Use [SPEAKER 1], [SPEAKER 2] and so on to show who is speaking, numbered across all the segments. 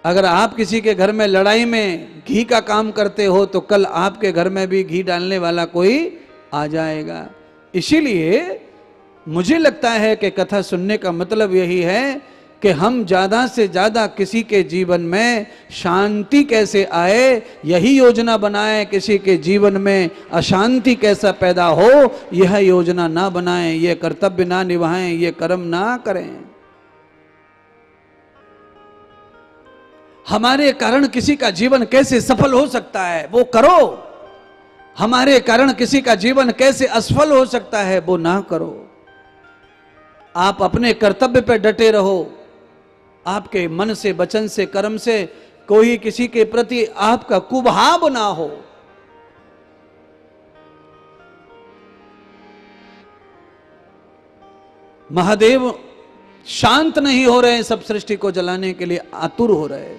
[SPEAKER 1] अगर आप किसी के घर में लड़ाई में घी का काम करते हो तो कल आपके घर में भी घी डालने वाला कोई आ जाएगा। इसीलिए मुझे लगता है कि कथा सुनने का मतलब यही है कि हम ज्यादा से ज्यादा किसी के जीवन में शांति कैसे आए यही योजना बनाएं, किसी के जीवन में अशांति कैसा पैदा हो यह योजना ना बनाएं, ये कर्तव्य ना निभाएं, ये कर्म ना करें। हमारे कारण किसी का जीवन कैसे सफल हो सकता है वो करो, हमारे कारण किसी का जीवन कैसे असफल हो सकता है वो ना करो। आप अपने कर्तव्य पर डटे रहो, आपके मन से, वचन से, कर्म से कोई किसी के प्रति आपका कुभाव ना हो। महादेव शांत नहीं हो रहे, सब सृष्टि को जलाने के लिए आतुर हो रहे।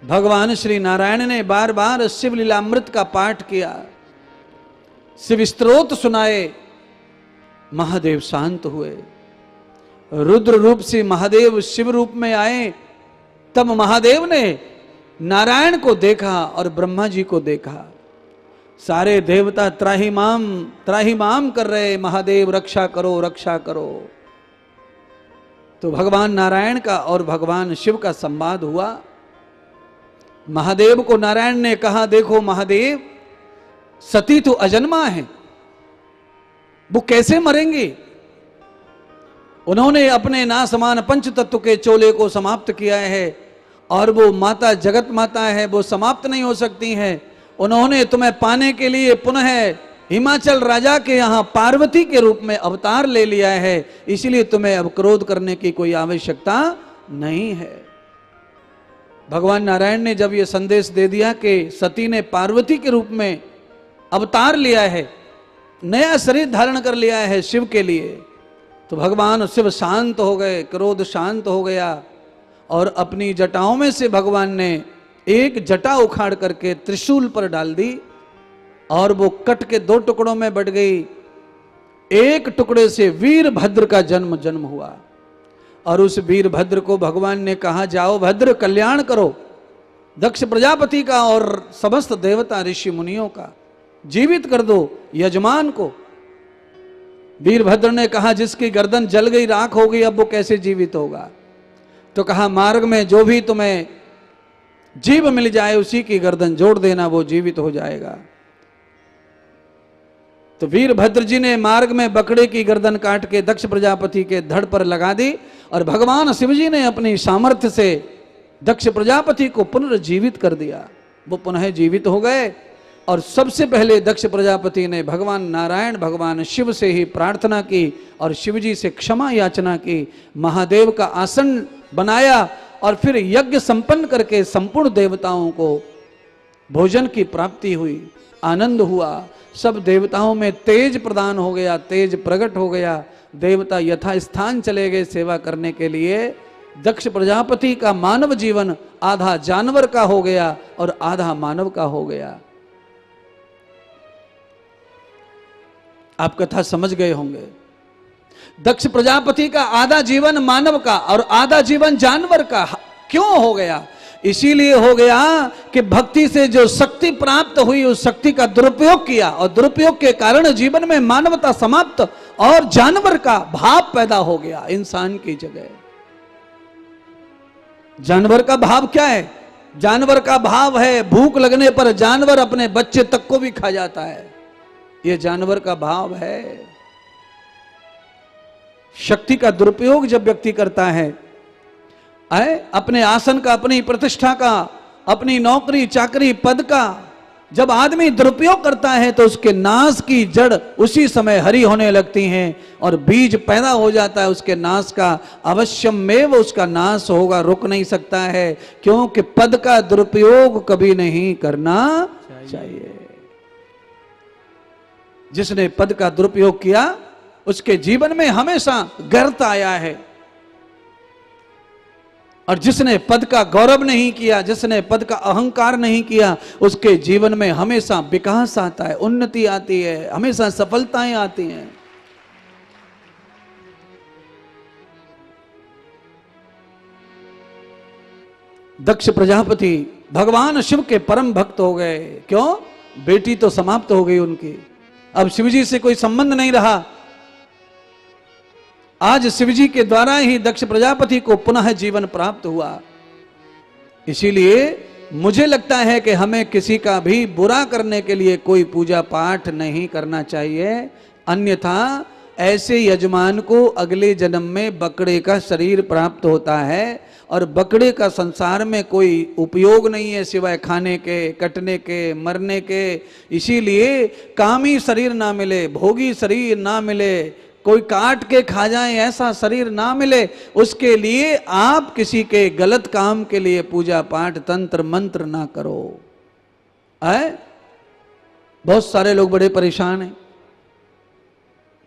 [SPEAKER 1] भगवान श्री नारायण ने बार बार शिव लीलामृत का पाठ किया, शिव स्तोत्र सुनाए, महादेव शांत हुए। रुद्र रूप से महादेव शिव रूप में आए, तब महादेव ने नारायण को देखा और ब्रह्मा जी को देखा। सारे देवता त्राहिमाम कर रहे, महादेव रक्षा करो, रक्षा करो। तो भगवान नारायण का और भगवान शिव का संवाद हुआ। महादेव को नारायण ने कहा, देखो महादेव, सती तो अजन्मा है, वो कैसे मरेंगे? उन्होंने अपने नासमान पंच तत्व के चोले को समाप्त किया है और वो माता जगत माता है, वो समाप्त नहीं हो सकती हैं। उन्होंने तुम्हें पाने के लिए पुनः हिमाचल राजा के यहाँ पार्वती के रूप में अवतार ले लिया है, इसलिए तुम्हें अब क्रोध करने की कोई आवश्यकता नहीं है। भगवान नारायण ने जब ये संदेश दे दिया कि सती ने पार्वती के रूप में अवतार लिया है, नया शरीर धारण कर लिया है शिव के लिए, तो भगवान शिव शांत हो गए, क्रोध शांत हो गया और अपनी जटाओं में से भगवान ने एक जटा उखाड़ करके त्रिशूल पर डाल दी और वो कट के 2 टुकड़ों में बट गई। एक टुकड़े से वीरभद्र का जन्म हुआ और उस वीरभद्र को भगवान ने कहा, जाओ भद्र, कल्याण करो दक्ष प्रजापति का और समस्त देवता ऋषि मुनियों का, जीवित कर दो यजमान को। वीरभद्र ने कहा, जिसकी गर्दन जल गई, राख हो गई, अब वो कैसे जीवित होगा? तो कहा, मार्ग में जो भी तुम्हें जीव मिल जाए उसी की गर्दन जोड़ देना, वो जीवित हो जाएगा। तो वीरभद्र जी ने मार्ग में बकरे की गर्दन काट के दक्ष प्रजापति के धड़ पर लगा दी और भगवान शिव जी ने अपनी सामर्थ्य से दक्ष प्रजापति को पुनर्जीवित कर दिया। वो पुनः जीवित हो गए और सबसे पहले दक्ष प्रजापति ने भगवान नारायण, भगवान शिव से ही प्रार्थना की और शिव जी से क्षमा याचना की। महादेव का आसन बनाया और फिर यज्ञ संपन्न करके संपूर्ण देवताओं को भोजन की प्राप्ति हुई, आनंद हुआ। सब देवताओं में तेज प्रदान हो गया, तेज प्रकट हो गया। देवता यथा स्थान चले गए सेवा करने के लिए। दक्ष प्रजापति का मानव जीवन आधा जानवर का हो गया और आधा मानव का हो गया। आप कथा समझ गए होंगे। दक्ष प्रजापति का आधा जीवन मानव का और आधा जीवन जानवर का क्यों हो गया? इसीलिए हो गया कि भक्ति से जो शक्ति प्राप्त हुई उस शक्ति का दुरुपयोग किया और दुरुपयोग के कारण जीवन में मानवता समाप्त और जानवर का भाव पैदा हो गया इंसान की जगह। जानवर का भाव क्या है? जानवर का भाव है भूख लगने पर जानवर अपने बच्चे तक को भी खा जाता है, यह जानवर का भाव है। शक्ति का दुरुपयोग जब व्यक्ति करता है, अपने आसन का, अपनी प्रतिष्ठा का, अपनी नौकरी चाकरी पद का जब आदमी दुरुपयोग करता है तो उसके नाश की जड़ उसी समय हरी होने लगती हैं और बीज पैदा हो जाता है उसके नाश का। अवश्यमेव उसका नाश होगा, रुक नहीं सकता है, क्योंकि पद का दुरुपयोग कभी नहीं करना चाहिए। जिसने पद का दुरुपयोग किया उसके जीवन में हमेशा गर्त आया है, और जिसने पद का गौरव नहीं किया, जिसने पद का अहंकार नहीं किया, उसके जीवन में हमेशा विकास आता है, उन्नति आती है, हमेशा सफलताएं आती हैं। दक्ष प्रजापति भगवान शिव के परम भक्त हो गए। क्यों? बेटी तो समाप्त हो गई उनकी, अब शिवजी से कोई संबंध नहीं रहा। आज शिवजी के द्वारा ही दक्ष प्रजापति को पुनः जीवन प्राप्त हुआ। इसीलिए मुझे लगता है कि हमें किसी का भी बुरा करने के लिए कोई पूजा पाठ नहीं करना चाहिए, अन्यथा ऐसे यजमान को अगले जन्म में बकरे का शरीर प्राप्त होता है और बकरे का संसार में कोई उपयोग नहीं है सिवाय खाने के, कटने के, मरने के। इसीलिए कामी शरीर ना मिले, भोगी शरीर ना मिले, कोई काट के खा जाए ऐसा शरीर ना मिले, उसके लिए आप किसी के गलत काम के लिए पूजा पाठ तंत्र मंत्र ना करो। है बहुत सारे लोग बड़े परेशान हैं।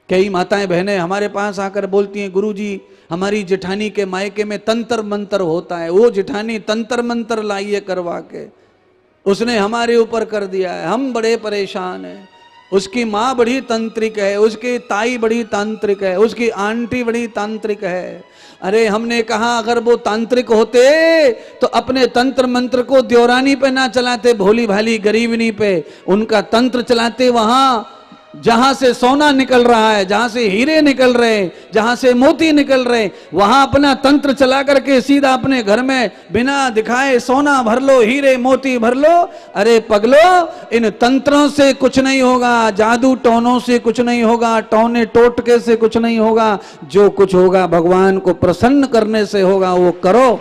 [SPEAKER 1] कई माताएं बहनें हमारे पास आकर बोलती हैं, गुरुजी हमारी जेठानी के मायके में तंत्र मंत्र होता है, वो जेठानी तंत्र मंत्र लाइए करवा के, उसने हमारे ऊपर कर दिया है, हम बड़े परेशान हैं। उसकी माँ बड़ी तांत्रिक है, उसकी ताई बड़ी तांत्रिक है, उसकी आंटी बड़ी तांत्रिक है। अरे हमने कहा अगर वो तांत्रिक होते तो अपने तंत्र मंत्र को देवरानी पे ना चलाते, भोली भाली गरीबनी पे, उनका तंत्र चलाते वहां जहां से सोना निकल रहा है, जहां से हीरे निकल रहे हैं, जहां से मोती निकल रहे हैं, वहां अपना तंत्र चला करके सीधा अपने घर में बिना दिखाए सोना भर लो, हीरे मोती भर लो। अरे पगलो, इन तंत्रों से कुछ नहीं होगा, जादू टोनों से कुछ नहीं होगा, टोने टोटके से कुछ नहीं होगा। जो कुछ होगा भगवान को प्रसन्न करने से होगा, वो करो।